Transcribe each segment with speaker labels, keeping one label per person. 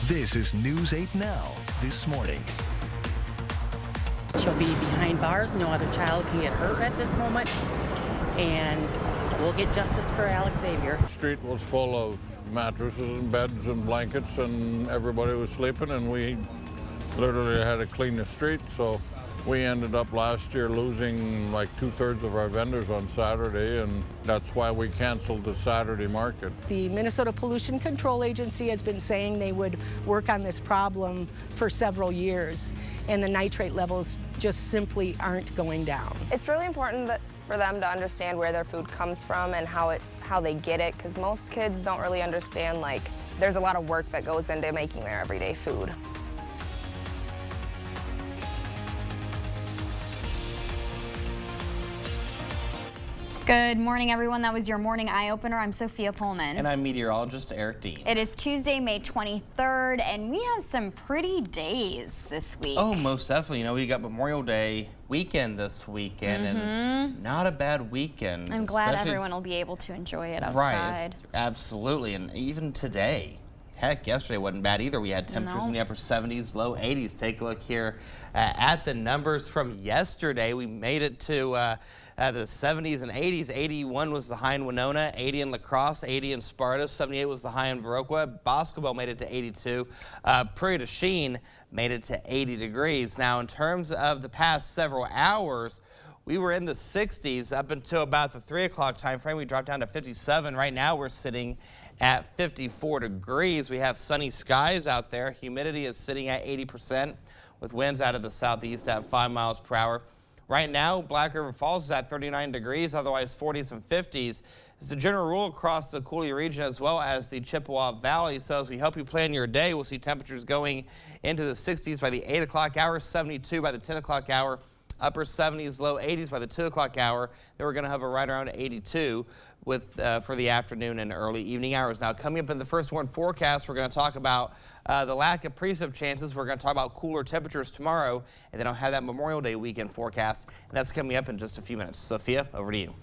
Speaker 1: This is News 8 Now, this morning.
Speaker 2: She'll be behind bars. No other child can get hurt at this moment. And we'll get justice for Alex Xavier.
Speaker 3: The street was full of mattresses and beds and blankets, and everybody was sleeping, and we literally had to clean the street. So we ended up last year losing like 2/3 of our vendors on Saturday, and that's why we canceled the Saturday market.
Speaker 4: The Minnesota Pollution Control Agency has been saying they would work on this problem for several years, and the nitrate levels just simply aren't going down.
Speaker 5: It's really important for them to understand where their food comes from and how they get it, because most kids don't really understand, like, there's a lot of work that goes into making their everyday food.
Speaker 6: Good morning, everyone. That was your morning eye opener. I'm Sophia Pullman.
Speaker 7: And I'm meteorologist Eric Dean.
Speaker 6: It is Tuesday, May 23rd, and we have some pretty days this week.
Speaker 7: Oh, most definitely. You know, we got Memorial Day weekend this weekend, and not a bad weekend.
Speaker 6: I'm glad everyone will be able to enjoy it outside.
Speaker 7: Right, absolutely. And even today, heck, yesterday wasn't bad either. We had temperatures in the upper 70s, low 80s. Take a look here at the numbers from yesterday. We made it to the 70s and 80s. 81 was the high in Winona, 80 in La Crosse, 80 in Sparta, 78 was the high in Viroqua. Boscobel made it to 82. Prairie du Chien made it to 80 degrees. Now, in terms of the past several hours, we were in the 60s up until about the 3 o'clock time frame. We dropped down to 57. Right now, we're sitting at 54 degrees. We have sunny skies out there. Humidity is sitting at 80% with winds out of the southeast at 5 miles per hour. Right now, Black River Falls is at 39 degrees, otherwise 40s and 50s. It's the general rule across the Coulee region as well as the Chippewa Valley. So as we help you plan your day, we'll see temperatures going into the 60s by the 8 o'clock hour, 72 by the 10 o'clock hour, upper 70s, low 80s by the 2 o'clock hour. Then we're going to have a right around 82 for the afternoon and early evening hours. Now, coming up in the first warn forecast, we're going to talk about the lack of precip chances. We're going to talk about cooler temperatures tomorrow, and then I'll have that Memorial Day weekend forecast, and that's coming up in just a few minutes. Sophia, over to you.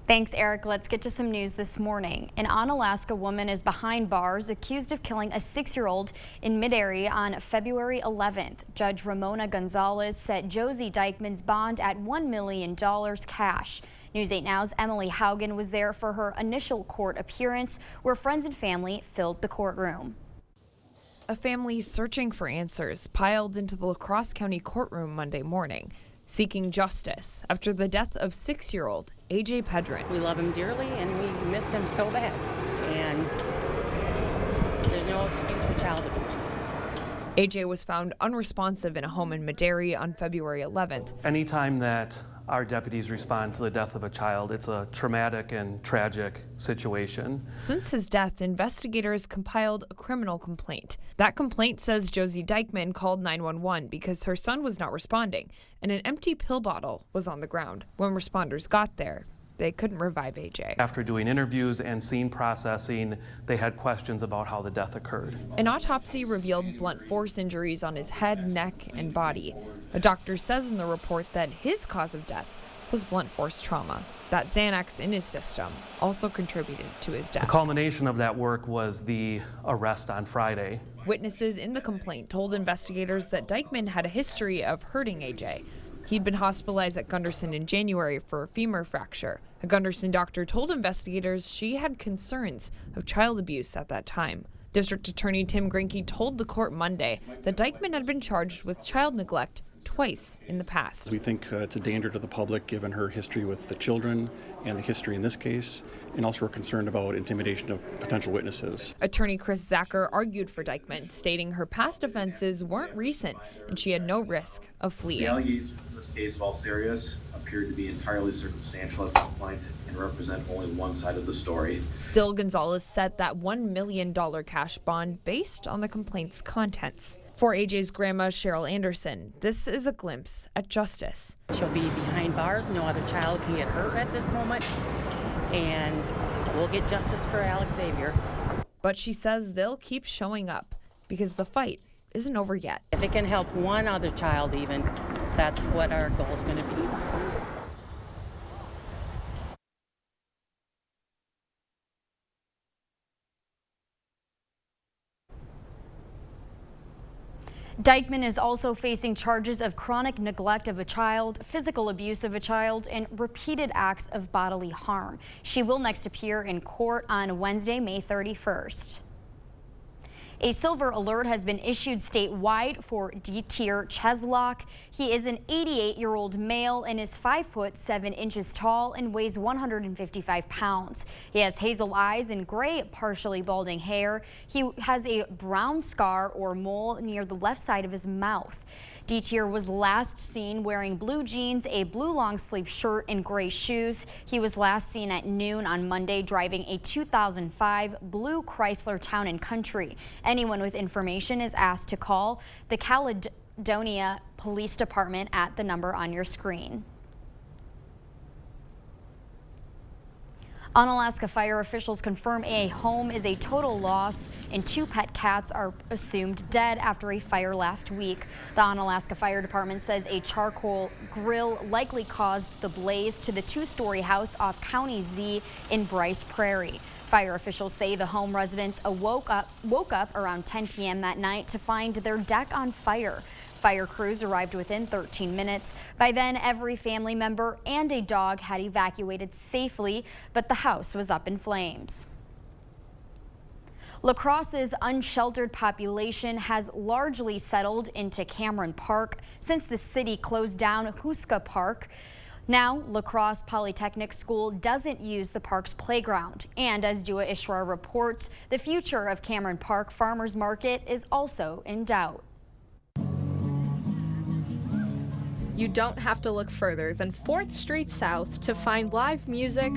Speaker 6: Thanks, Eric. Let's get to some news this morning. An Onalaska woman is behind bars accused of killing a 6-year-old in Metairie on February 11th. Judge Ramona Gonzalez set Josie Dykman's bond at $1 million cash. News 8 Now's Emily Haugen was there for her initial court appearance, where friends and family filled the courtroom.
Speaker 8: A family searching for answers piled into the La Crosse County courtroom Monday morning, seeking justice after the death of 6-year-old AJ Pedren.
Speaker 2: We love him dearly, and we miss him so bad. And there's no excuse for child abuse.
Speaker 8: AJ was found unresponsive in a home in Metairie on February 11th.
Speaker 9: Anytime that our deputies respond to the death of a child, it's a traumatic and tragic situation.
Speaker 8: Since his death, investigators compiled a criminal complaint. That complaint says Josie Dykman called 911 because her son was not responding, and an empty pill bottle was on the ground. When responders got there, they couldn't revive AJ.
Speaker 9: After doing interviews and scene processing, they had questions about how the death occurred.
Speaker 8: An autopsy revealed blunt force injuries on his head, neck, and body. A doctor says in the report that his cause of death was blunt force trauma. That Xanax in his system also contributed to his death.
Speaker 9: The culmination of that work was the arrest on Friday.
Speaker 8: Witnesses in the complaint told investigators that Dykman had a history of hurting AJ. He'd been hospitalized at Gunderson in January for a femur fracture. A Gunderson doctor told investigators she had concerns of child abuse at that time. District Attorney Tim Grinke told the court Monday that Dykman had been charged with child neglect twice in the past.
Speaker 10: We think it's a danger to the public given her history with the children and the history in this case, and also we're concerned about intimidation of potential witnesses.
Speaker 8: Attorney Chris Zacher argued for Dykman, stating her past offenses weren't recent and she had no risk of fleeing.
Speaker 11: The allegations in this case, while serious, appeared to be entirely circumstantial at this point and represent only one side of the story.
Speaker 8: Still, Gonzalez set that $1 million cash bond based on the complaint's contents. For AJ's grandma, Cheryl Anderson, this is a glimpse at justice.
Speaker 2: She'll be behind bars. No other child can get hurt at this moment. And we'll get justice for Alex Xavier.
Speaker 8: But she says they'll keep showing up because the fight isn't over yet.
Speaker 2: If it can help one other child even, that's what our goal is going to be.
Speaker 6: Dykeman is also facing charges of chronic neglect of a child, physical abuse of a child, and repeated acts of bodily harm. She will next appear in court on Wednesday, May 31st. A silver alert has been issued statewide for Dieter Cheslock. He is an 88-year-old male and is 5 foot 7 inches tall and weighs 155 pounds. He has hazel eyes and gray, partially balding hair. He has a brown scar or mole near the left side of his mouth. Dieter was last seen wearing blue jeans, a blue long sleeve shirt, and gray shoes. He was last seen at noon on Monday driving a 2005 blue Chrysler Town and Country. Anyone with information is asked to call the Caledonia Police Department at the number on your screen. Onalaska fire officials confirm a home is a total loss and 2 pet cats are assumed dead after a fire last week. The Onalaska Fire Department says a charcoal grill likely caused the blaze to the 2-story house off County Z in Bryce Prairie. Fire officials say the home residents woke up around 10 p.m. that night to find their deck on fire. Fire crews arrived within 13 minutes. By then, every family member and a dog had evacuated safely, but the house was up in flames. La Crosse's unsheltered population has largely settled into Cameron Park since the city closed down Huska Park. Now, La Crosse Polytechnic School doesn't use the park's playground. And as Dua Ishrar reports, the future of Cameron Park Farmers Market is also in doubt.
Speaker 12: You don't have to look further than 4th Street South to find live music,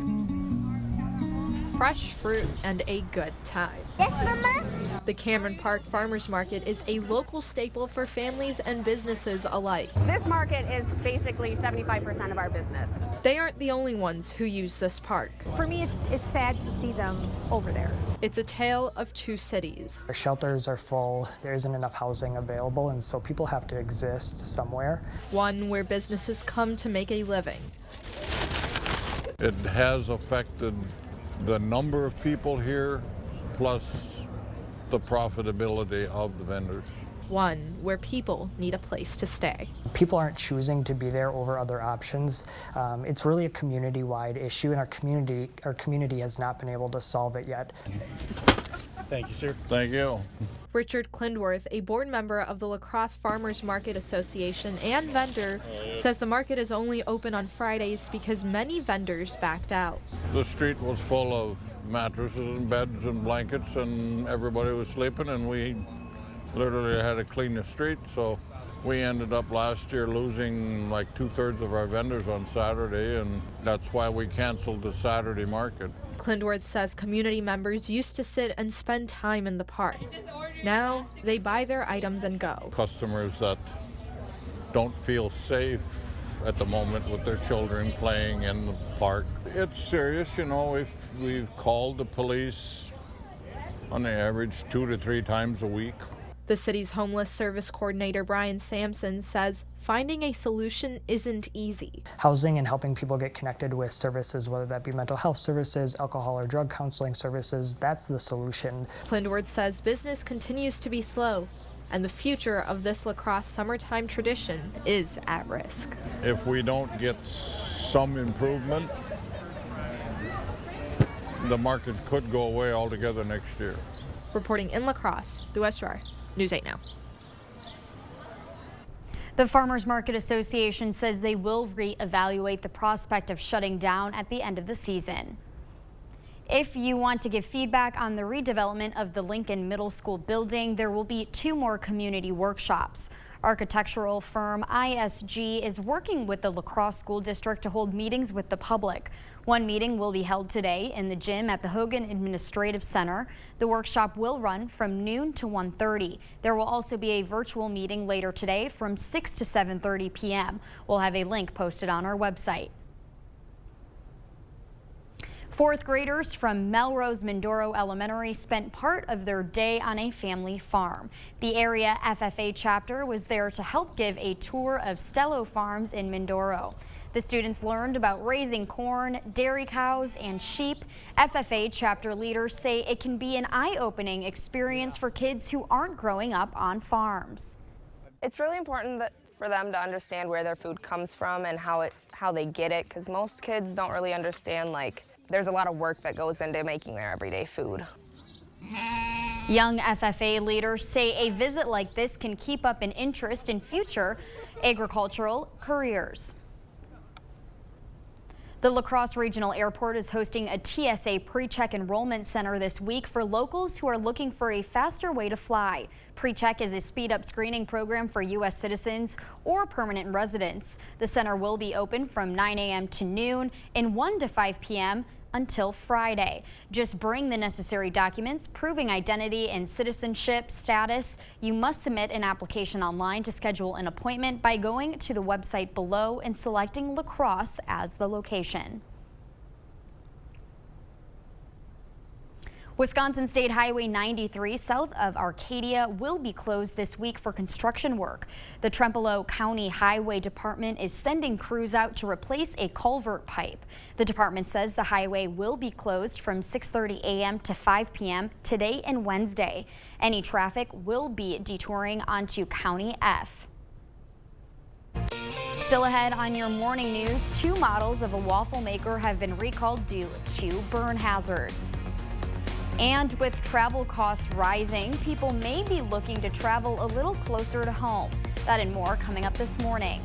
Speaker 12: fresh fruit, and a good time.
Speaker 13: Yes, Mama?
Speaker 12: The Cameron Park Farmers Market is a local staple for families and businesses alike.
Speaker 14: This market is basically 75% of our business.
Speaker 12: They aren't the only ones who use this park.
Speaker 15: For me, it's sad to see them over there.
Speaker 12: It's a tale of 2 cities.
Speaker 16: Our shelters are full, there isn't enough housing available, and so people have to exist somewhere.
Speaker 12: One where businesses come to make a living.
Speaker 3: It has affected the number of people here, plus the profitability of the vendors.
Speaker 12: One where people need a place to stay.
Speaker 16: People aren't choosing to be there over other options. It's really a community-wide issue, and our community has not been able to solve it yet.
Speaker 3: Thank you, sir. Thank you.
Speaker 12: Richard Klindworth, a board member of the La Crosse Farmers Market Association and vendor, says the market is only open on Fridays because many vendors backed out.
Speaker 3: The street was full of mattresses and beds and blankets, and everybody was sleeping, and we literally had to clean the street. So we ended up last year losing like 2/3 of our vendors on Saturday, and that's why we canceled the Saturday market.
Speaker 12: Klindworth says community members used to sit and spend time in the park. Now they buy their items and go.
Speaker 3: Customers that don't feel safe at the moment with their children playing in the park. It's serious, you know. We've called the police on the average 2 to 3 times a week.
Speaker 12: The city's homeless service coordinator, Brian Sampson, says finding a solution isn't easy.
Speaker 16: Housing and helping people get connected with services, whether that be mental health services, alcohol or drug counseling services, that's the solution.
Speaker 12: Klindworth says business continues to be slow, and the future of this La Crosse summertime tradition is at risk.
Speaker 3: If we don't get some improvement, the market could go away altogether next year.
Speaker 12: Reporting in La Crosse, Dua Ishrar, News 8 Now.
Speaker 6: The Farmers Market Association says they will reevaluate the prospect of shutting down at the end of the season. If you want to give feedback on the redevelopment of the Lincoln Middle School building, there will be 2 more community workshops. Architectural firm ISG is working with the La Crosse School District to hold meetings with the public. One meeting will be held today in the gym at the Hogan Administrative Center. The workshop will run from noon to 1:30. There will also be a virtual meeting later today from 6 to 7:30 p.m. We'll have a link posted on our website. 4th graders from Melrose Mindoro Elementary spent part of their day on a family farm. The area FFA chapter was there to help give a tour of Stello Farms in Mindoro. The students learned about raising corn, dairy cows, and sheep. FFA chapter leaders say it can be an eye-opening experience for kids who aren't growing up on farms.
Speaker 5: It's really important for them to understand where their food comes from and how they get it, because most kids don't really understand, like, there's a lot of work that goes into making their everyday food.
Speaker 6: Young FFA leaders say a visit like this can keep up an interest in future agricultural careers. The La Crosse Regional Airport is hosting a TSA pre-check enrollment center this week for locals who are looking for a faster way to fly. Pre-check is a speed-up screening program for U.S. citizens or permanent residents. The center will be open from 9 a.m. to noon and 1 to 5 p.m. until Friday. Just bring the necessary documents proving identity and citizenship status. You must submit an application online to schedule an appointment by going to the website below and selecting La Crosse as the location. Wisconsin State Highway 93 south of Arcadia will be closed this week for construction work. The Trempealeau County Highway Department is sending crews out to replace a culvert pipe. The department says the highway will be closed from 6:30 a.m. to 5 p.m. today and Wednesday. Any traffic will be detouring onto County F. Still ahead on your morning news, 2 models of a waffle maker have been recalled due to burn hazards. And with travel costs rising, people may be looking to travel a little closer to home. That and more coming up this morning.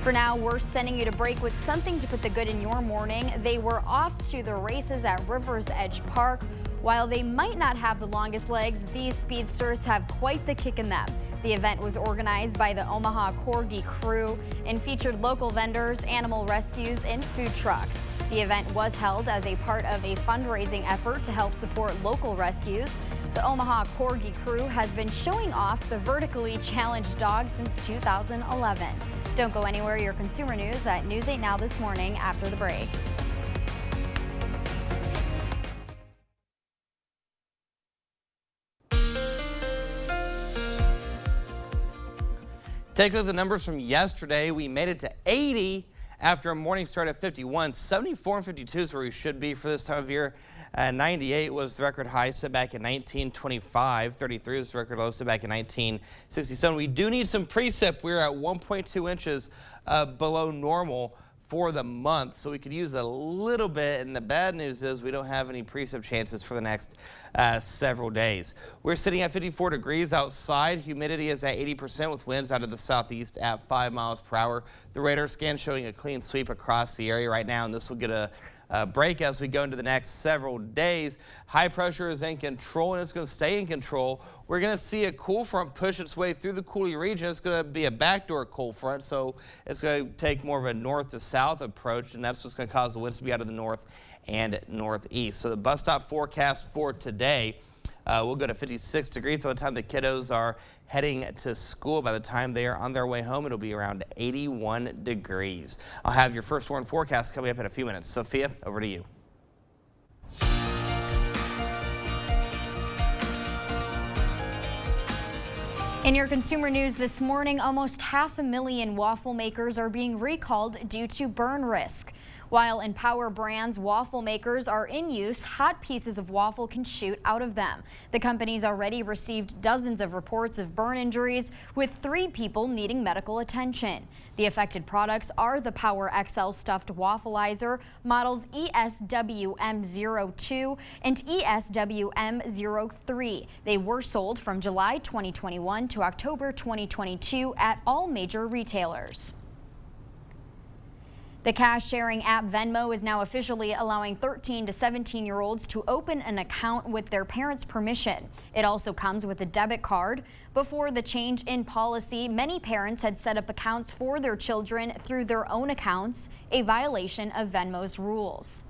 Speaker 6: For now, we're sending you to break with something to put the good in your morning. They were off to the races at Rivers Edge Park. While they might not have the longest legs, these speedsters have quite the kick in them. The event was organized by the Omaha Corgi Crew and featured local vendors, animal rescues, and food trucks. The event was held as a part of a fundraising effort to help support local rescues. The Omaha Corgi Crew has been showing off the vertically challenged dog since 2011. Don't go anywhere. Your consumer news at News 8 Now this morning after the break.
Speaker 7: Take a look at the numbers from yesterday. We made it to 80 after a morning start at 51. 74 and 52 is where we should be for this time of year. 98 was the record high set back in 1925. 33 was the record low set back in 1967. We do need some precip. We're at 1.2 inches below normal for the month, so we could use a little bit. And the bad news is we don't have any precip chances for the next several days. We're sitting at 54 degrees outside. Humidity is at 80% with winds out of the southeast at 5 miles per hour. The radar scan showing a clean sweep across the area right now, and this will get a break as we go into the next several days. High pressure is in control, and it's going to stay in control. We're going to see a cool front push its way through the Coulee region. It's going to be a backdoor cold front, so it's going to take more of a north to south approach, and that's what's going to cause the winds to be out of the north and northeast. So the bus stop forecast for today, we'll go to 56 degrees by the time the kiddos are heading to school. By the time they are on their way home, it'll be around 81 degrees. I'll have your first warn forecast coming up in a few minutes. Sophia, over to you.
Speaker 6: In your consumer news this morning, almost 500,000 waffle makers are being recalled due to burn risk. While Empower Brands waffle makers are in use, hot pieces of waffle can shoot out of them. The company's already received dozens of reports of burn injuries, with 3 people needing medical attention. The affected products are the Power XL stuffed waffleizer models ESWM02 and ESWM03. They were sold from July 2021 to October 2022 at all major retailers. The cash-sharing app Venmo is now officially allowing 13 to 17-year-olds to open an account with their parents' permission. It also comes with a debit card. Before the change in policy, many parents had set up accounts for their children through their own accounts, a violation of Venmo's rules.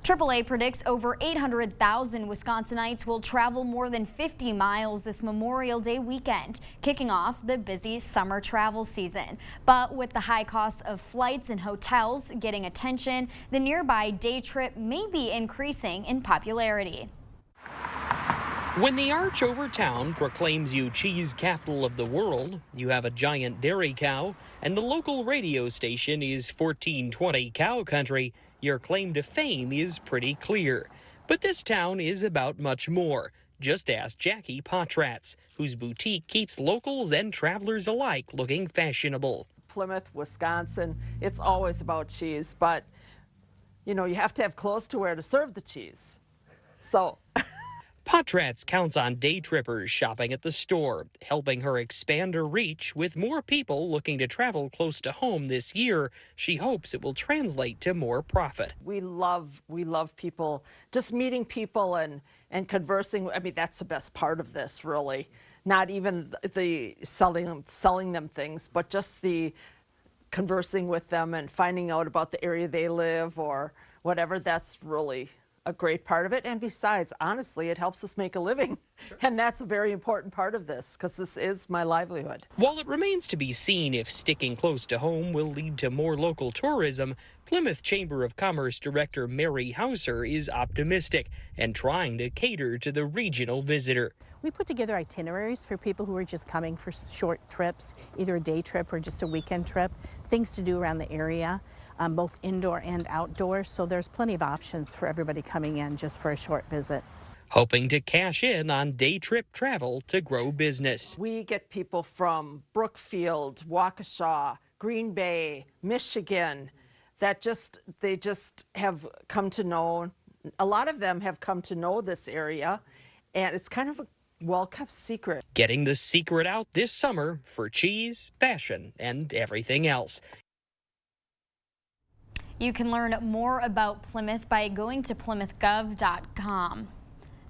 Speaker 6: AAA predicts over 800,000 Wisconsinites will travel more than 50 miles this Memorial Day weekend, kicking off the busy summer travel season. But with the high costs of flights and hotels getting attention, the nearby day trip may be increasing in popularity.
Speaker 13: When the arch over town proclaims you cheese capital of the world, you have a giant dairy cow, and the local radio station is 1420 Cow Country, your claim to fame is pretty clear. But this town is about much more. Just ask Jackie Potratz, whose boutique keeps locals and travelers alike looking fashionable.
Speaker 17: Plymouth, Wisconsin, it's always about cheese, but you know, you have to have clothes to wear to serve the cheese. So
Speaker 13: Potratz counts on day trippers shopping at the store, helping her expand her reach with more people looking to travel close to home this year. She hopes it will translate to more profit.
Speaker 17: we love people, just meeting people and conversing. I mean, that's the best part of this, really. Not even the selling them things, but just the conversing with them and finding out about the area they live or whatever. That's really a great part of it. And besides, honestly, it helps us make a living. Sure. And that's a very important part of this, because this is my livelihood.
Speaker 13: While it remains to be seen if sticking close to home will lead to more local tourism, Plymouth Chamber of Commerce Director Mary Hauser is optimistic and trying to cater to the regional visitor.
Speaker 18: We put together itineraries for people who are just coming for short trips, either a day trip or just a weekend trip, things to do around the area, both indoor and outdoor. So there's plenty of options for everybody coming in just for a short visit.
Speaker 13: Hoping to cash in on day trip travel to grow business.
Speaker 17: We get people from Brookfield, Waukesha, Green Bay, Michigan, that they just have come to know, a lot of them have come to know this area, and it's kind of a well-kept secret.
Speaker 13: Getting the secret out this summer for cheese, fashion, and everything else.
Speaker 6: You can learn more about Plymouth by going to plymouthgov.com.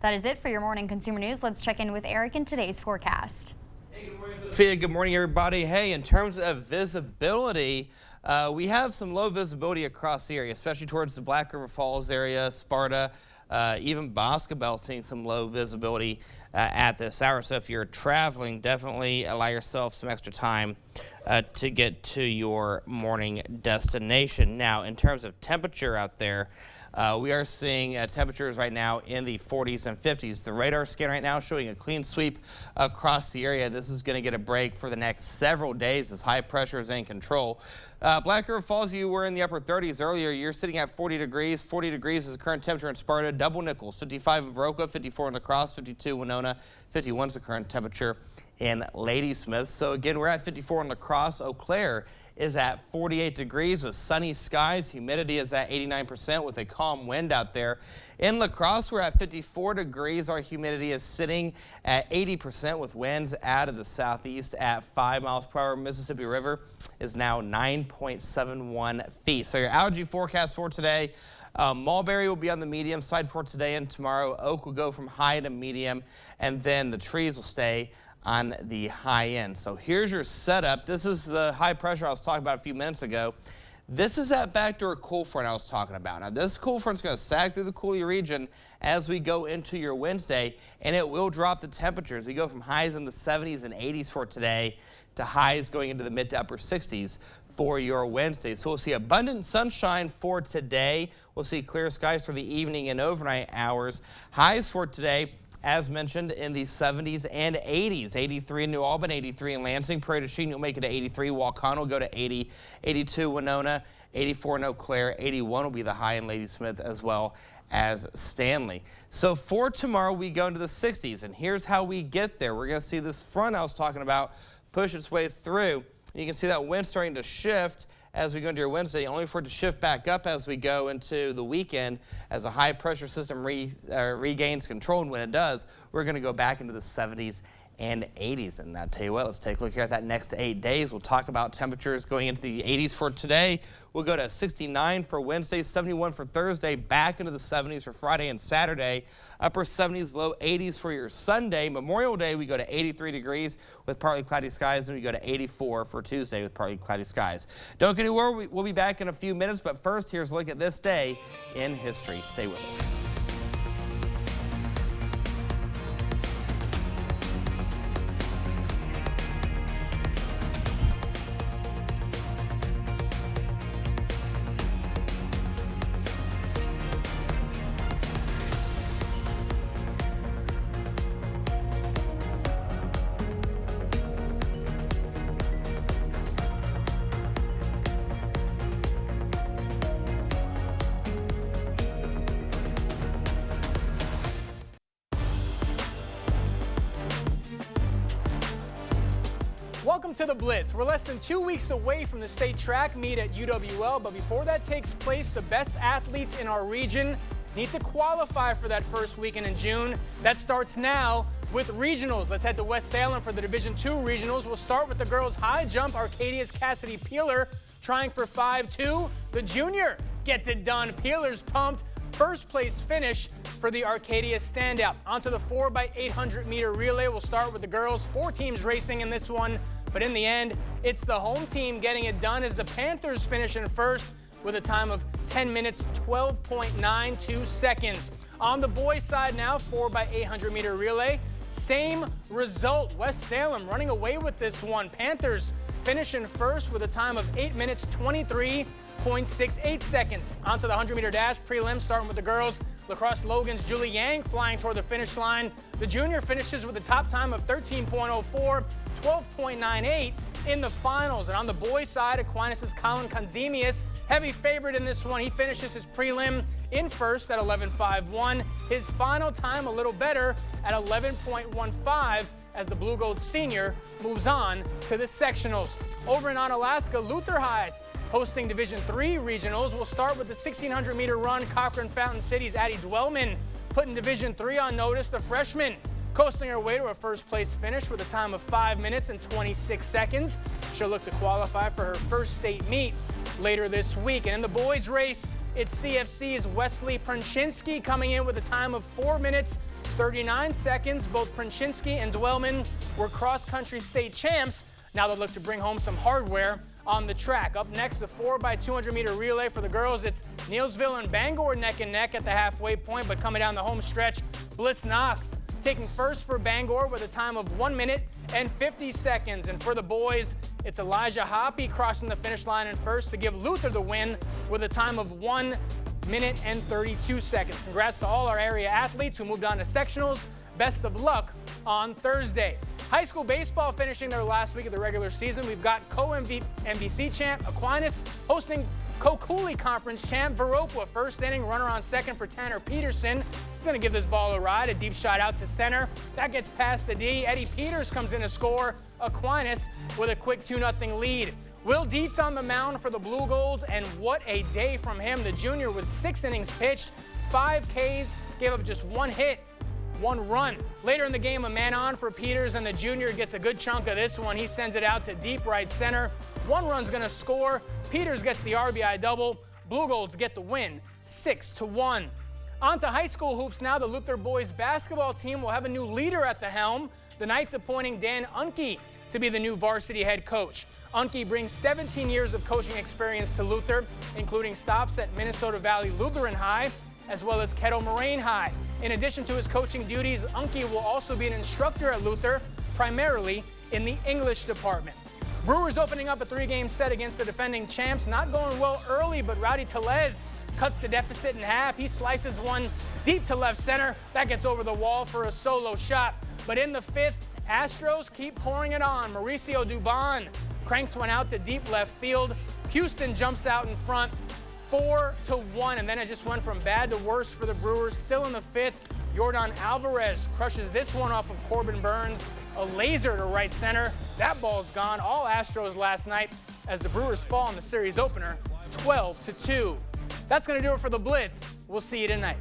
Speaker 6: That is it for your morning consumer news. Let's check in with Eric in today's forecast.
Speaker 7: Hey, good morning, Sophia. Good morning, everybody. Hey, in terms of visibility, we have some low visibility across the area, especially towards the Black River Falls area, Sparta, even Boscobel seeing some low visibility at this hour. So if you're traveling, definitely allow yourself some extra time to get to your morning destination. Now, in terms of temperature out there, we are seeing temperatures right now in the 40s and 50s. The radar scan right now showing a clean sweep across the area. This is going to get a break for the next several days as high pressure is in control. Black River Falls, you were in the upper 30s earlier. You're sitting at 40 degrees. 40 degrees is the current temperature in Sparta. Double Nichols, 55 in Viroqua, 54 in La Crosse, 52 Winona, 51 is the current temperature in Ladysmith. So again, we're at 54 in La Crosse. Eau Claire is at 48 degrees with sunny skies. Humidity is at 89% with a calm wind out there. In La Crosse, we're at 54 degrees. Our humidity is sitting at 80% with winds out of the southeast at 5 miles per hour. Mississippi River is now 9.71 feet. So your algae forecast for today, Mulberry will be on the medium side for today and tomorrow. Oak will go from high to medium, and then the trees will stay on the high end. So here's your setup. This is the high pressure I was talking about a few minutes ago. This is that backdoor cool front I was talking about. Now this cool front's going to sag through the Coulee region as we go into your Wednesday, and it will drop the temperatures. We go from highs in the 70s and 80s for today to highs going into the mid to upper 60s for your Wednesday. So we'll see abundant sunshine for today. We'll see clear skies for the evening and overnight hours. Highs for today, as mentioned, in the 70s and 80s. 83 in New Albany, 83 in Lansing. Prairie du Chien will make it to 83. Waukon will go to 80. 82 Winona, 84 in Eau Claire. 81 will be the high in Ladysmith as well as Stanley. So for tomorrow, we go into the 60s, and here's how we get there. We're going to see this front I was talking about push its way through. You can see that wind starting to shift as we go into your Wednesday, only for it to shift back up as we go into the weekend as a high pressure system regains control. And when it does, we're going to go back into the 70s and 80s. And I'll tell you what, let's take a look here at that next 8 days. We'll talk about temperatures going into the 80s for today. We'll go to 69 for Wednesday, 71 for Thursday, back into the 70s for Friday and Saturday. Upper 70s, low 80s for your Sunday. Memorial Day, we go to 83 degrees with partly cloudy skies, and we go to 84 for Tuesday with partly cloudy skies. Don't get anywhere. We'll be back in a few minutes, but first, here's a look at this day in history. Stay with us.
Speaker 19: Welcome to the Blitz. We're less than 2 weeks away from the state track meet at UWL, but before that takes place, the best athletes in our region need to qualify for that first weekend in June. That starts now with regionals. Let's head to West Salem for the Division II regionals. We'll start with the girls' high jump. Arcadia's Cassidy Peeler trying for 5.2. The junior gets it done. Peeler's pumped. First place finish for the Arcadia standout. Onto the 4x800 meter relay. We'll start with the girls. 4 teams racing in this one, but in the end, it's the home team getting it done as the Panthers finish in first with a time of 10 minutes, 12.92 seconds. On the boys' side now, 4x800 meter relay. Same result. West Salem running away with this one. Panthers finish in first with a time of 8 minutes, 23.68 seconds. Onto the 100 meter dash prelim, starting with the girls. Lacrosse Logan's Julie Yang flying toward the finish line. The junior finishes with a top time of 13.04, 12.98 in the finals. And on the boys' side, Aquinas' Colin Conzemius, heavy favorite in this one. He finishes his prelim in first at 11.51. His final time a little better at 11.15 as the Blue Gold senior moves on to the sectionals. Over in Onalaska, Luther Highs hosting Division III regionals. We'll start with the 1,600 meter run. Cochrane Fountain City's Addie Dwellman putting Division III on notice. The freshman coasting her way to a first place finish with a time of 5 minutes and 26 seconds. She'll look to qualify for her first state meet later this week. And in the boys race, it's CFC's Wesley Prunchinsky coming in with a time of 4 minutes, 39 seconds. Both Prunchinsky and Dwellman were cross-country state champs. Now they'll look to bring home some hardware on the track. Up next, the 4x200 meter relay for the girls. It's Neilsville and Bangor neck and neck at the halfway point, but coming down the home stretch, Bliss Knox taking first for Bangor with a time of 1 minute and 50 seconds. And for the boys, it's Elijah Hoppy crossing the finish line in first to give Luther the win with a time of 1 minute and 32 seconds. Congrats to all our area athletes who moved on to sectionals. Best of luck on Thursday. High school baseball finishing their last week of the regular season. We've got co-MVC champ Aquinas hosting co-Cooley Conference champ Viroqua. First inning, runner on second for Tanner Peterson. He's going to give this ball a ride. A deep shot out to center. That gets past the D. Eddie Peters comes in to score. Aquinas with a quick 2-0 lead. Will Dietz on the mound for the Blue Golds, and what a day from him. The junior with 6 innings pitched, 5 Ks, gave up just 1 hit, 1 run. Later in the game, a man on for Peters, and the junior gets a good chunk of this one. He sends it out to deep right center. 1 run's going to score. Peters gets the RBI double. Blue Golds get the win, 6-1. On to high school hoops now. The Luther boys basketball team will have a new leader at the helm. The Knights appointing Dan Unke to be the new varsity head coach. Unke brings 17 years of coaching experience to Luther, including stops at Minnesota Valley Lutheran High, as well as Kettle Moraine High. In addition to his coaching duties, Unke will also be an instructor at Luther, primarily in the English department. Brewers opening up a 3-game set against the defending champs. Not going well early, but Rowdy Telez cuts the deficit in half. He slices one deep to left center. That gets over the wall for a solo shot. But in the 5th, Astros keep pouring it on. Mauricio Dubon cranks one out to deep left field. Houston jumps out in front, 4-1, and then it just went from bad to worse for the Brewers. Still in the 5th, Jordan Alvarez crushes this one off of Corbin Burns. A laser to right center. That ball's gone. All Astros last night as the Brewers fall in the series opener, 12-2. That's going to do it for the Blitz. We'll see you tonight.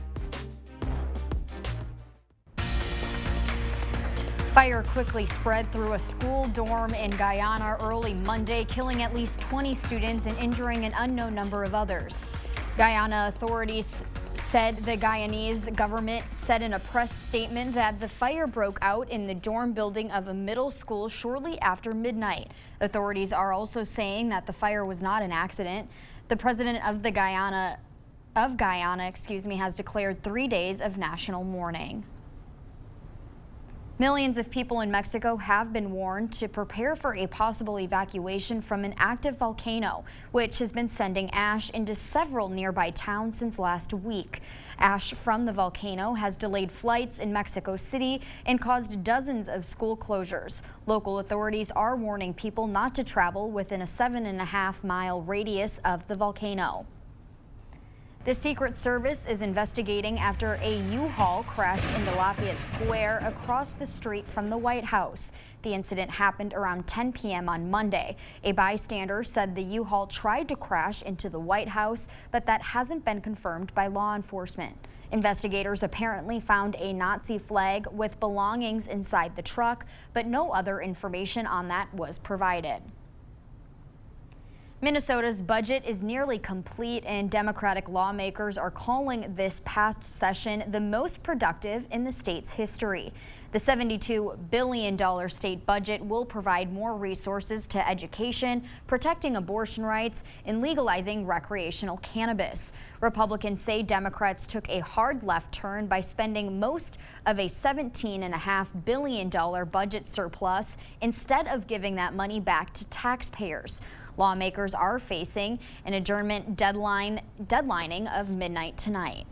Speaker 6: Fire quickly spread through a school dorm in Guyana early Monday, killing at least 20 students and injuring an unknown number of others. Guyana authorities said the Guyanese government said in a press statement that the fire broke out in the dorm building of a middle school shortly after midnight. Authorities are also saying that the fire was not an accident. The president of Guyana, has declared 3 days of national mourning. Millions of people in Mexico have been warned to prepare for a possible evacuation from an active volcano, which has been sending ash into several nearby towns since last week. Ash from the volcano has delayed flights in Mexico City and caused dozens of school closures. Local authorities are warning people not to travel within a 7.5-mile radius of the volcano. The Secret Service is investigating after a U-Haul crashed into Lafayette Square across the street from the White House. The incident happened around 10 p.m. on Monday. A bystander said the U-Haul tried to crash into the White House, but that hasn't been confirmed by law enforcement. Investigators apparently found a Nazi flag with belongings inside the truck, but no other information on that was provided. Minnesota's budget is nearly complete, and Democratic lawmakers are calling this past session the most productive in the state's history. The $72 billion state budget will provide more resources to education, protecting abortion rights, and legalizing recreational cannabis. Republicans say Democrats took a hard left turn by spending most of a $17.5 billion budget surplus instead of giving that money back to taxpayers. Lawmakers are facing an adjournment deadlining of midnight tonight.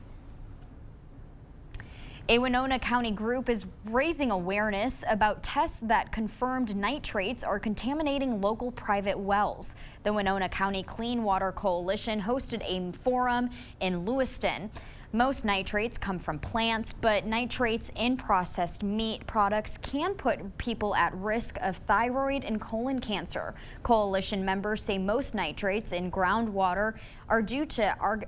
Speaker 6: A Winona County group is raising awareness about tests that confirmed nitrates are contaminating local private wells. The Winona County Clean Water Coalition hosted a forum in Lewiston. Most nitrates come from plants, but nitrates in processed meat products can put people at risk of thyroid and colon cancer. Coalition members say most nitrates in groundwater are due to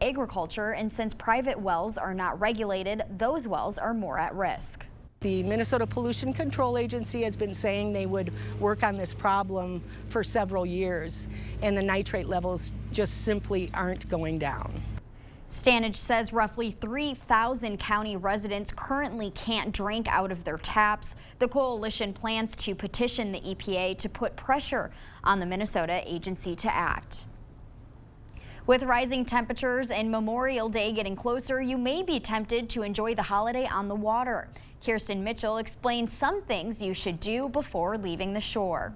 Speaker 6: agriculture, and since private wells are not regulated, those wells are more at risk.
Speaker 4: The Minnesota Pollution Control Agency has been saying they would work on this problem for several years, and the nitrate levels just simply aren't going down.
Speaker 6: Stanage says roughly 3,000 county residents currently can't drink out of their taps. The coalition plans to petition the EPA to put pressure on the Minnesota agency to act. With rising temperatures and Memorial Day getting closer, you may be tempted to enjoy the holiday on the water. Kirsten Mitchell explains some things you should do before leaving the shore.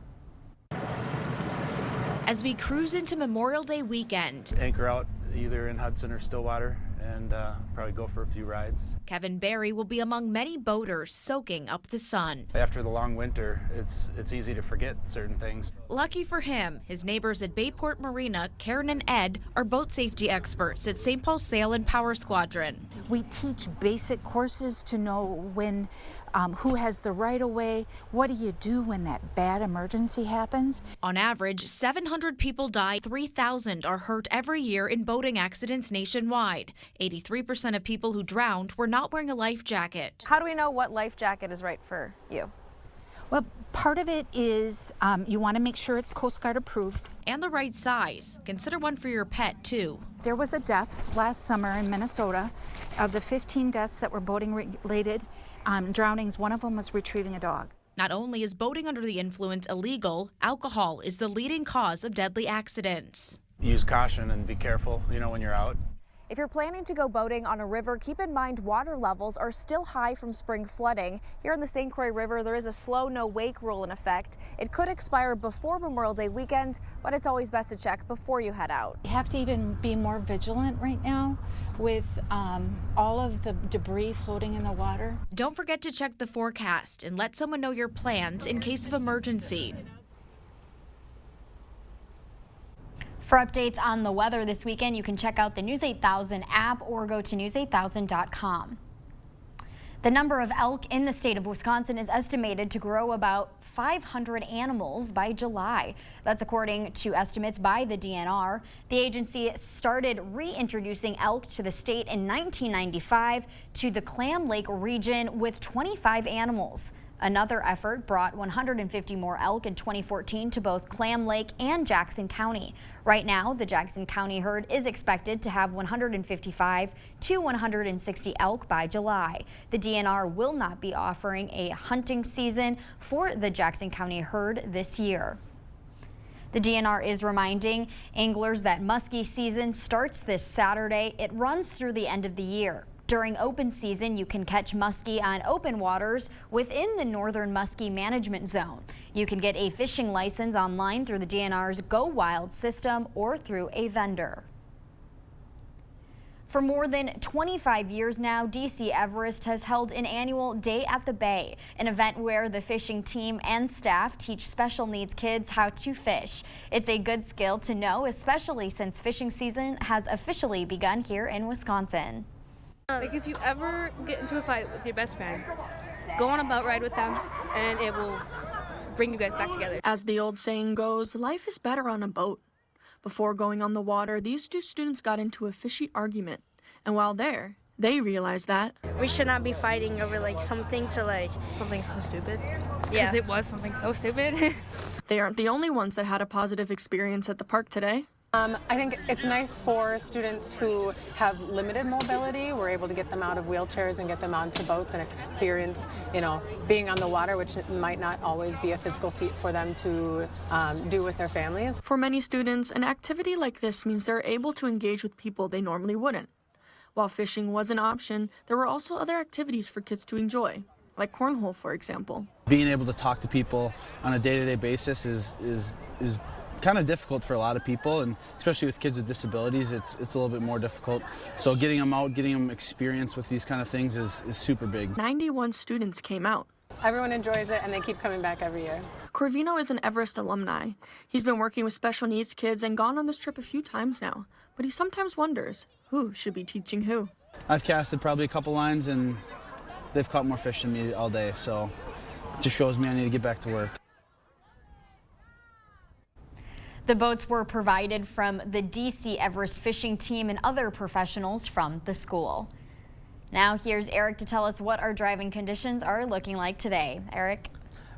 Speaker 20: As we cruise into Memorial Day weekend,
Speaker 21: anchor out either in Hudson or Stillwater and probably go for a few rides.
Speaker 20: Kevin Barry will be among many boaters soaking up the sun.
Speaker 21: After the long winter, it's easy to forget certain things.
Speaker 20: Lucky for him, his neighbors at Bayport Marina, Karen and Ed, are boat safety experts at St. Paul Sail and Power Squadron.
Speaker 22: We teach basic courses to know when who has the right of way, what do you do when that bad emergency happens.
Speaker 20: On average, 700 people die, 3,000 are hurt every year in boating accidents nationwide. 83% of people who drowned were not wearing a life jacket.
Speaker 14: How do we know what life jacket is right for you?
Speaker 22: Well, part of it is you want to make sure it's Coast Guard approved.
Speaker 20: And the right size. Consider one for your pet, too.
Speaker 22: There was a death last summer in Minnesota. Of the 15 deaths that were boating related, drownings, one of them was retrieving a dog.
Speaker 20: Not only is boating under the influence illegal, alcohol is the leading cause of deadly accidents.
Speaker 21: Use caution and be careful, when you're out.
Speaker 14: If you're planning to go boating on a river, keep in mind water levels are still high from spring flooding. Here in the St. Croix River, there is a slow no wake rule in effect. It could expire before Memorial Day weekend, but it's always best to check before you head out.
Speaker 22: You have to even be more vigilant right now with all of the debris floating in the water.
Speaker 20: Don't forget to check the forecast and let someone know your plans in case of emergency.
Speaker 6: For updates on the weather this weekend, you can check out the News 8000 app or go to news8000.com. The number of elk in the state of Wisconsin is estimated to grow about 500 animals by July. That's according to estimates by the DNR. The agency started reintroducing elk to the state in 1995 to the Clam Lake region with 25 animals. Another effort brought 150 more elk in 2014 to both Clam Lake and Jackson County. Right now, the Jackson County herd is expected to have 155 to 160 elk by July. The DNR will not be offering a hunting season for the Jackson County herd this year. The DNR is reminding anglers that muskie season starts this Saturday. It runs through the end of the year. During open season, you can catch muskie on open waters within the Northern Muskie Management Zone. You can get a fishing license online through the DNR's Go Wild system or through a vendor. For more than 25 years now, DC Everest has held an annual Day at the Bay, an event where the fishing team and staff teach special needs kids how to fish. It's a good skill to know, especially since fishing season has officially begun here in Wisconsin.
Speaker 1: Like if you ever get into a fight with your best friend, go on a boat ride with them and it will bring you guys back together.
Speaker 9: As the old saying goes, life is better on a boat. Before going on the water, these two students got into a fishy argument. And while there, they realized that
Speaker 23: we should not be fighting over like some things or like
Speaker 1: something so stupid.
Speaker 23: Yeah.
Speaker 1: Because it was something so stupid.
Speaker 9: They aren't the only ones that had a positive experience at the park today.
Speaker 24: I think it's nice for students who have limited mobility. We're able to get them out of wheelchairs and get them onto boats and experience, being on the water, which might not always be a physical feat for them to do with their families.
Speaker 9: For many students, an activity like this means they're able to engage with people they normally wouldn't. While fishing was an option, there were also other activities for kids to enjoy, like cornhole, for example.
Speaker 25: Being able to talk to people on a day-to-day basis is kind of difficult for a lot of people, and especially with kids with disabilities, it's a little bit more difficult. So getting them out, getting them experience with these kind of things is super big.
Speaker 9: 91 students came out.
Speaker 24: Everyone enjoys it and they keep coming back every year.
Speaker 9: Corvino is an Everest alumni. He's been working with special needs kids and gone on this trip a few times now, but he sometimes wonders who should be teaching who.
Speaker 25: I've casted probably a couple lines and they've caught more fish than me all day, so it just shows me I need to get back to work.
Speaker 6: The boats were provided from the DC Everest fishing team and other professionals from the school. Now here's Eric to tell us what our driving conditions are looking like today. Eric?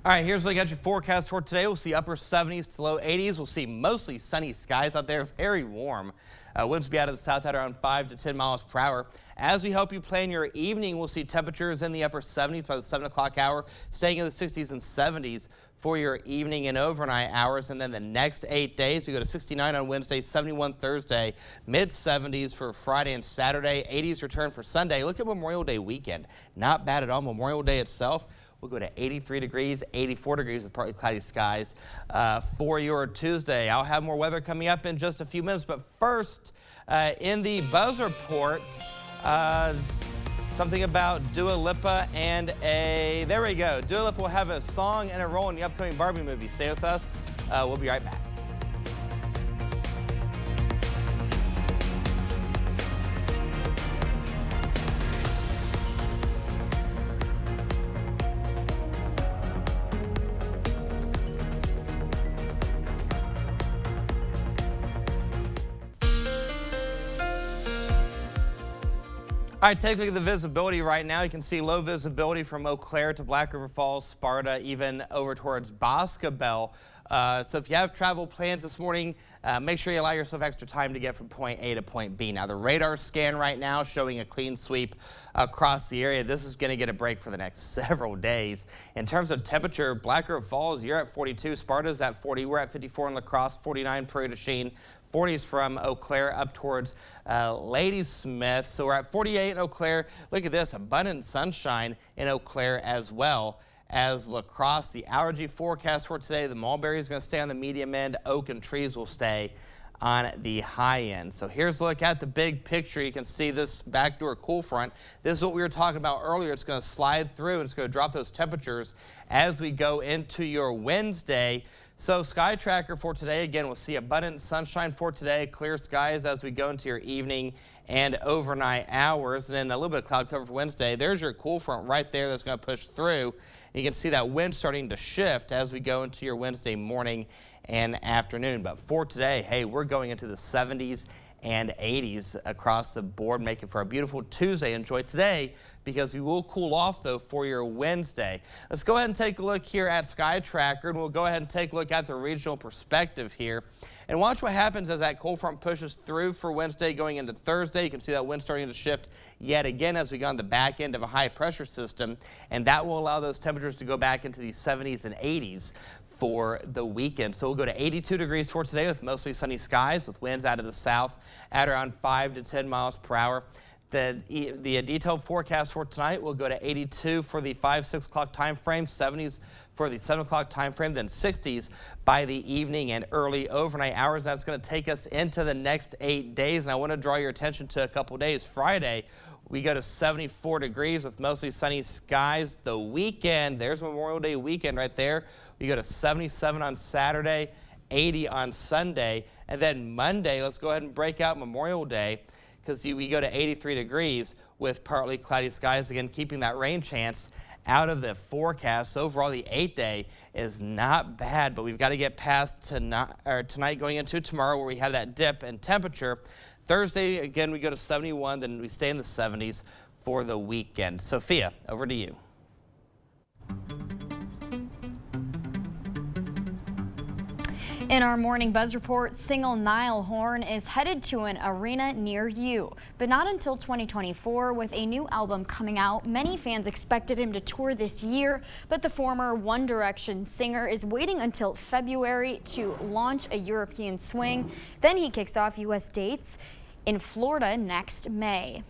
Speaker 7: All right, here's a look at your forecast for today. We'll see upper 70s to low 80s. We'll see mostly sunny skies out there, very warm. Winds will be out of the south at around 5 to 10 miles per hour. As we help you plan your evening, we'll see temperatures in the upper 70s by the 7 o'clock hour, staying in the 60s and 70s for your evening and overnight hours. And then the next 8 days, we go to 69 on Wednesday, 71 Thursday, mid-70s for Friday and Saturday, 80s return for Sunday. Look at Memorial Day weekend. Not bad at all. Memorial Day itself, we'll go to 83 degrees, 84 degrees with partly cloudy skies for your Tuesday. I'll have more weather coming up in just a few minutes, but first, in the Buzz Report, something about Dua Lipa and there we go. Dua Lipa will have a song and a role in the upcoming Barbie movie. Stay with us. We'll be right back. All right, take a look at the visibility right now. You can see low visibility from Eau Claire to Black River Falls, Sparta, even over towards Boscobel. So if you have travel plans this morning, make sure you allow yourself extra time to get from point A to point B. Now, the radar scan right now showing a clean sweep across the area. This is going to get a break for the next several days. In terms of temperature, Black River Falls, you're at 42. Sparta's at 40. We're at 54 in La Crosse, 49 Prairie du Chien. 40s from Eau Claire up towards Ladysmith. So we're at 48 in Eau Claire. Look at this, abundant sunshine in Eau Claire as well as La Crosse. The allergy forecast for today, the mulberry is going to stay on the medium end. Oak and trees will stay on the high end. So here's a look at the big picture. You can see this backdoor cool front. This is what we were talking about earlier. It's going to slide through and it's going to drop those temperatures as we go into your Wednesday. So Sky Tracker for today, again, we'll see abundant sunshine for today, clear skies as we go into your evening and overnight hours, and then a little bit of cloud cover for Wednesday. There's your cool front right there that's going to push through. You can see that wind starting to shift as we go into your Wednesday morning and afternoon. But for today, hey, we're going into the 70s and 80s across the board, making for a beautiful Tuesday. Enjoy today because we will cool off, though, for your Wednesday. Let's go ahead and take a look here at Sky Tracker, and we'll go ahead and take a look at the regional perspective here. And watch what happens as that cold front pushes through for Wednesday going into Thursday. You can see that wind starting to shift yet again as we go on the back end of a high pressure system, and that will allow those temperatures to go back into the 70s and 80s for the weekend. So we'll go to 82 degrees for today with mostly sunny skies with winds out of the south at around 5 to 10 miles per hour. The detailed forecast for tonight will go to 82 for the 5-6 o'clock time frame, 70s for the 7 o'clock time frame, then 60s by the evening and early overnight hours. That's going to take us into the next 8 days. And I want to draw your attention to a couple days. Friday, we go to 74 degrees with mostly sunny skies. The weekend, there's Memorial Day weekend right there. We go to 77 on Saturday, 80 on Sunday. And then Monday, let's go ahead and break out Memorial Day, because we go to 83 degrees with partly cloudy skies, again keeping that rain chance out of the forecast. Overall, the 8-day is not bad, but we've got to get past tonight going into tomorrow, where we have that dip in temperature. Thursday, again, we go to 71, then we stay in the 70s for the weekend. Sophia, over to you.
Speaker 6: In our Morning Buzz report, singer Niall Horan is headed to an arena near you, but not until 2024. With a new album coming out, many fans expected him to tour this year, but the former One Direction singer is waiting until February to launch a European swing. Then he kicks off U.S. dates in Florida next May.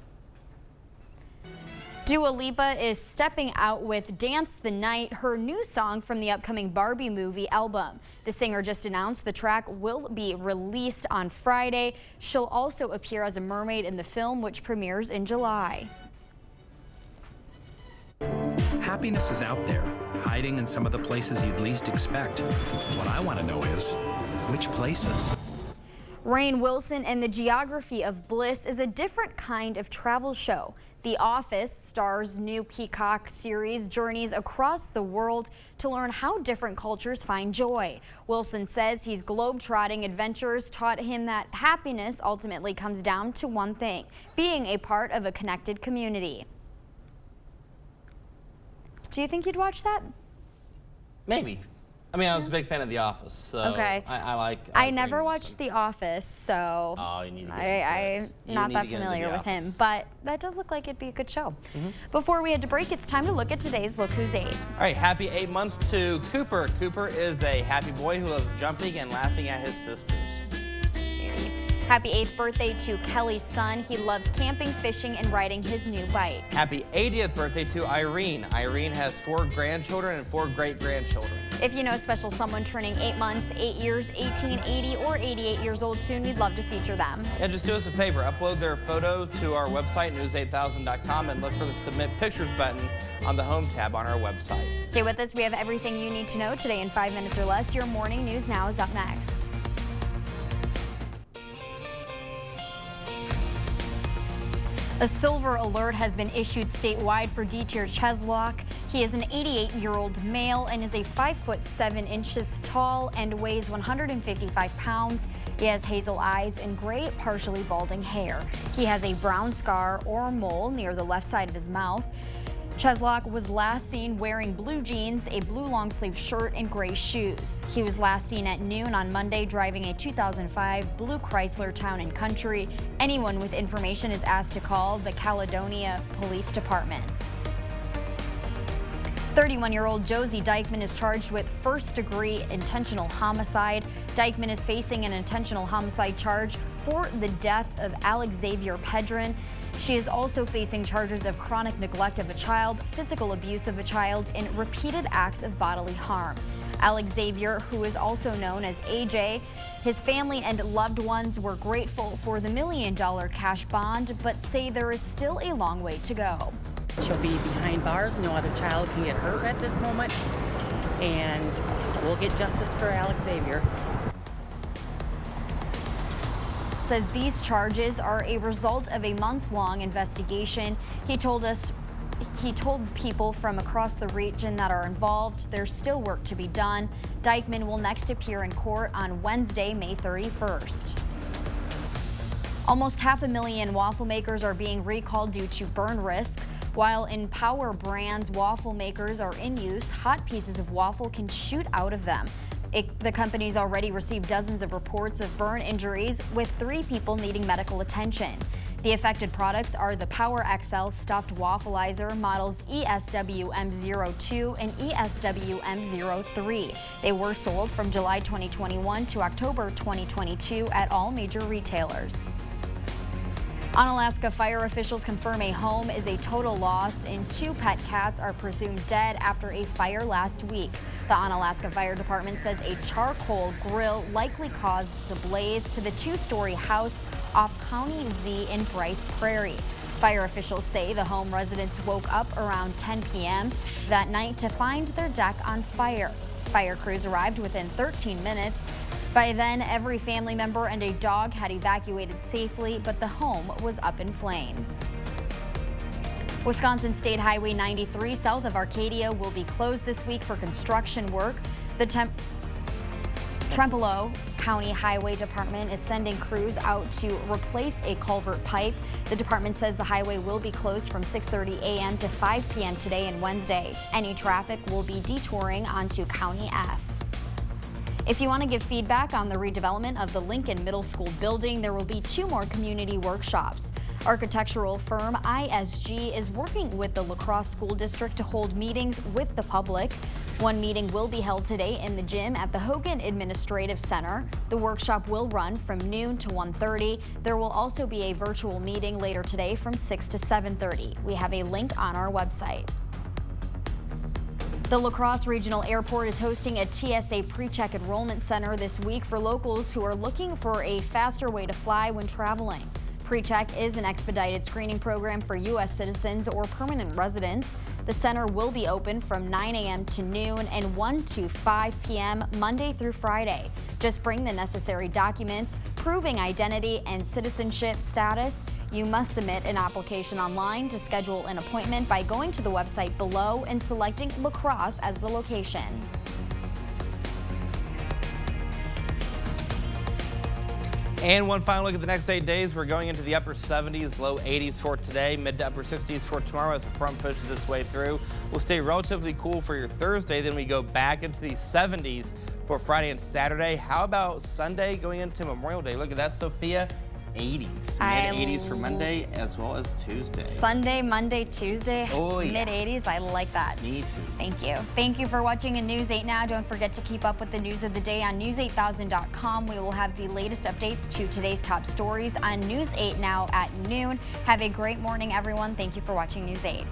Speaker 6: Dua Lipa is stepping out with Dance the Night, her new song from the upcoming Barbie movie album. The singer just announced the track will be released on Friday. She'll also appear as a mermaid in the film, which premieres in July.
Speaker 2: Happiness is out there, hiding in some of the places you'd least expect. What I want to know is, which places?
Speaker 6: Rainn Wilson and the Geography of Bliss is a different kind of travel show. The Office stars new Peacock series journeys across the world to learn how different cultures find joy. Wilson says his globe-trotting adventures taught him that happiness ultimately comes down to one thing: being a part of a connected community. Do you think you'd watch that?
Speaker 7: Maybe. I mean, I was a big fan of The Office, so
Speaker 6: okay. I never watched The Office, so
Speaker 7: you need to
Speaker 6: I'm not that familiar with him, but that does look like it'd be a good show. Before we head to break, it's time to look at today's Look Who's 8.
Speaker 7: All right, happy 8 months to Cooper. Cooper is a happy boy who loves jumping and laughing at his sisters.
Speaker 6: Happy 8th birthday to Kelly's son. He loves camping, fishing, and riding his new bike.
Speaker 7: Happy 80th birthday to Irene. Irene has 4 grandchildren and 4 great-grandchildren.
Speaker 6: If you know a special someone turning 8 months, 8 years, 18, 80, or 88 years old soon, we'd love to feature them.
Speaker 7: Yeah, just do us a favor. Upload their photo to our website, news8000.com, and look for the Submit Pictures button on the Home tab on our website.
Speaker 6: Stay with us. We have everything you need to know today in 5 minutes or less. Your Morning News Now is up next. A silver alert has been issued statewide for Dieter Cheslock. He is an 88-year-old male and is a 5'7" tall and weighs 155 pounds. He has hazel eyes and gray, partially balding hair. He has a brown scar or mole near the left side of his mouth. Cheslock was last seen wearing blue jeans, a blue long-sleeve shirt, and gray shoes. He was last seen at noon on Monday driving a 2005 blue Chrysler Town & Country. Anyone with information is asked to call the Caledonia Police Department. 31-year-old Josie Dykeman is charged with first-degree intentional homicide. Dykeman is facing an intentional homicide charge for the death of Alex Xavier Pedron. She is also facing charges of chronic neglect of a child, physical abuse of a child, and repeated acts of bodily harm. Alex Xavier, who is also known as AJ, his family and loved ones were grateful for the $1 million cash bond, but say there is still a long way to go.
Speaker 8: She'll be behind bars. No other child can get hurt at this moment, and we'll get justice for Alex Xavier.
Speaker 6: Says these charges are a result of a months-long investigation. He told people from across the region that are involved there's still work to be done. Dykeman will next appear in court on Wednesday, May 31st. Almost 500,000 waffle makers are being recalled due to burn risk. While in Power Brands waffle makers are in use, hot pieces of waffle can shoot out of them. The company's already received dozens of reports of burn injuries, with 3 people needing medical attention. The affected products are the Power XL stuffed waffleizer models ESWM02 and ESWM03. They were sold from July 2021 to October 2022 at all major retailers. Onalaska fire officials confirm a home is a total loss and 2 pet cats are presumed dead after a fire last week. The Onalaska Fire Department says a charcoal grill likely caused the blaze to the 2-story house off County Z in Bryce Prairie. Fire officials say the home residents woke up around 10 p.m. that night to find their deck on fire. Fire crews arrived within 13 minutes. By then, every family member and a dog had evacuated safely, but the home was up in flames. Wisconsin State Highway 93 south of Arcadia will be closed this week for construction work. The Trempealeau County Highway Department is sending crews out to replace a culvert pipe. The department says the highway will be closed from 6:30 a.m. to 5 p.m. today and Wednesday. Any traffic will be detouring onto County F. If you want to give feedback on the redevelopment of the Lincoln Middle School building, there will be 2 more community workshops. Architectural firm ISG is working with the La Crosse School District to hold meetings with the public. One meeting will be held today in the gym at the Hogan Administrative Center. The workshop will run from noon to 1:30. There will also be a virtual meeting later today from 6 to 7:30. We have a link on our website. The La Crosse Regional Airport is hosting a TSA PreCheck enrollment center this week for locals who are looking for a faster way to fly when traveling. PreCheck is an expedited screening program for U.S. citizens or permanent residents. The center will be open from 9 a.m. to noon and 1 to 5 p.m. Monday through Friday. Just bring the necessary documents proving identity and citizenship status. You must submit an application online to schedule an appointment by going to the website below and selecting La Crosse as the location.
Speaker 7: And one final look at the next 8 days. We're going into the upper 70s, low 80s for today, mid to upper 60s for tomorrow as the front pushes its way through. We'll stay relatively cool for your Thursday. Then we go back into the 70s for Friday and Saturday. How about Sunday going into Memorial Day? Look at that, Sophia. 80s, mid-80s for Monday as well as Tuesday.
Speaker 6: Sunday, Monday, Tuesday,
Speaker 7: oh, yeah.
Speaker 6: Mid-80s. I like that.
Speaker 7: Me too.
Speaker 6: Thank you. Thank you for watching a News 8 Now. Don't forget to keep up with the news of the day on news8000.com. We will have the latest updates to today's top stories on News 8 Now at noon. Have a great morning, everyone. Thank you for watching News 8.